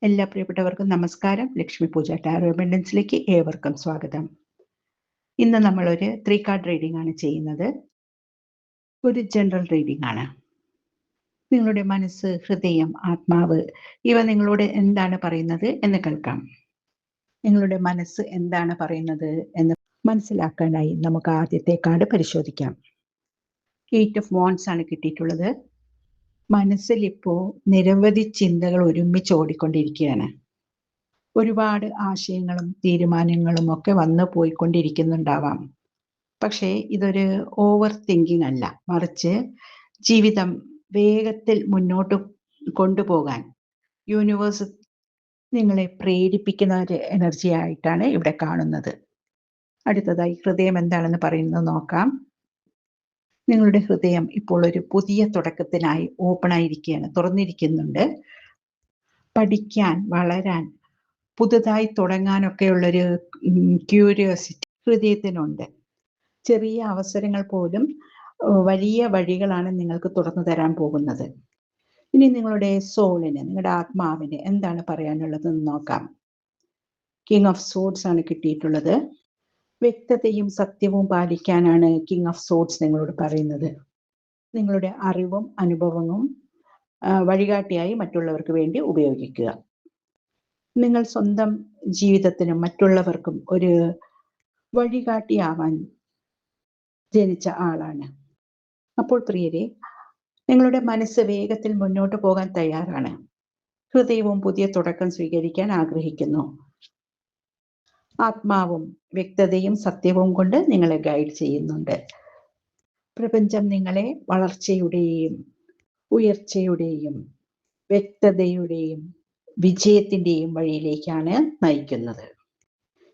എല്ലാ പ്രിയപ്പെട്ടവർക്കും നമസ്കാരം. ലക്ഷ്മി പൂജ ടാരോ അബണ്ടൻസിലേക്ക് ഏവർക്കും സ്വാഗതം. ഇന്ന് നമ്മളൊരു 3 കാർഡ് റീഡിംഗ് ആണ് ചെയ്യുന്നത്. ഒരു ജനറൽ റീഡിംഗ് ആണ്. നിങ്ങളുടെ മനസ്സ്, ഹൃദയം, ആത്മാവ് ഇവ നിങ്ങളോട് എന്താണ് പറയുന്നത് എന്ന് കേൾക്കാം. നിങ്ങളുടെ മനസ്സ് എന്താണ് പറയുന്നത് എന്ന് മനസ്സിലാക്കാനായി നമുക്ക് ആദ്യത്തെ കാർഡ് പരിശോധിക്കാം. 8 ഓഫ് വാൻഡ്സ് ആണ് കിട്ടിയിട്ടുള്ളത്. മനസ്സിൽ ഇപ്പോൾ നിരവധി ചിന്തകൾ ഒരുമിച്ച് ഓടിക്കൊണ്ടിരിക്കുകയാണ്. ഒരുപാട് ആശയങ്ങളും തീരുമാനങ്ങളും ഒക്കെ വന്നു പോയിക്കൊണ്ടിരിക്കുന്നുണ്ടാവാം. പക്ഷേ ഇതൊരു ഓവർ തിങ്കിങ് അല്ല, മറിച്ച് ജീവിതം വേഗത്തിൽ മുന്നോട്ട് കൊണ്ടുപോകാൻ യൂണിവേഴ്സ് നിങ്ങളെ പ്രേരിപ്പിക്കുന്ന ഒരു എനർജി ആയിട്ടാണ് ഇവിടെ കാണുന്നത്. അടുത്തതായി ഹൃദയം എന്താണെന്ന് പറയുന്നത് നോക്കാം. നിങ്ങളുടെ ഹൃദയം ഇപ്പോൾ ഒരു പുതിയ തുടക്കത്തിനായി ഓപ്പണായിരിക്കുകയാണ്, തുറന്നിരിക്കുന്നുണ്ട്. പഠിക്കാൻ, വളരാൻ, പുതുതായി തുടങ്ങാനൊക്കെയുള്ളൊരു ക്യൂരിയോസിറ്റി ഹൃദയത്തിനുണ്ട്. ചെറിയ അവസരങ്ങൾ പോലും വലിയ വഴികളാണ് നിങ്ങൾക്ക് തുറന്നു തരാൻ പോകുന്നത്. ഇനി നിങ്ങളുടെ സോളിന്, നിങ്ങളുടെ ആത്മാവിന് എന്താണ് പറയാനുള്ളതെന്ന് നോക്കാം. കിങ് ഓഫ് സോഡ്സ് ആണ് കിട്ടിയിട്ടുള്ളത്. വ്യക്തതയും സത്യവും പാലിക്കാനാണ് കിങ് ഓഫ് സോഡ്സ് നിങ്ങളോട് പറയുന്നത്. നിങ്ങളുടെ അറിവും അനുഭവവും വഴികാട്ടിയായി മറ്റുള്ളവർക്ക് വേണ്ടി ഉപയോഗിക്കുക. നിങ്ങൾ സ്വന്തം ജീവിതത്തിനും മറ്റുള്ളവർക്കും ഒരു വഴികാട്ടിയാവാൻ ജനിച്ച ആളാണ്. അപ്പോൾ പ്രിയരെ, നിങ്ങളുടെ മനസ്സ് വേഗത്തിൽ മുന്നോട്ട് പോകാൻ തയ്യാറാണ്. ഹൃദയവും പുതിയ തുടക്കം സ്വീകരിക്കാൻ ആഗ്രഹിക്കുന്നു. ആത്മാവും വ്യക്തതയും സത്യവും കൊണ്ട് നിങ്ങളെ ഗൈഡ് ചെയ്യുന്നുണ്ട്. പ്രപഞ്ചം നിങ്ങളെ വളർച്ചയുടെയും ഉയർച്ചയുടെയും വ്യക്തതയുടെയും വിജയത്തിന്റെയും വഴിയിലേക്കാണ് നയിക്കുന്നത്.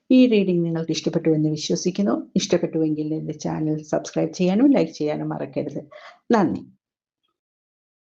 ഈ റീഡിംഗ് നിങ്ങൾക്ക് ഇഷ്ടപ്പെട്ടു എന്ന് വിശ്വസിക്കുന്നു. ഇഷ്ടപ്പെട്ടുവെങ്കിൽ എൻ്റെ ചാനൽ സബ്സ്ക്രൈബ് ചെയ്യാനും ലൈക്ക് ചെയ്യാനും മറക്കരുത്. നന്ദി.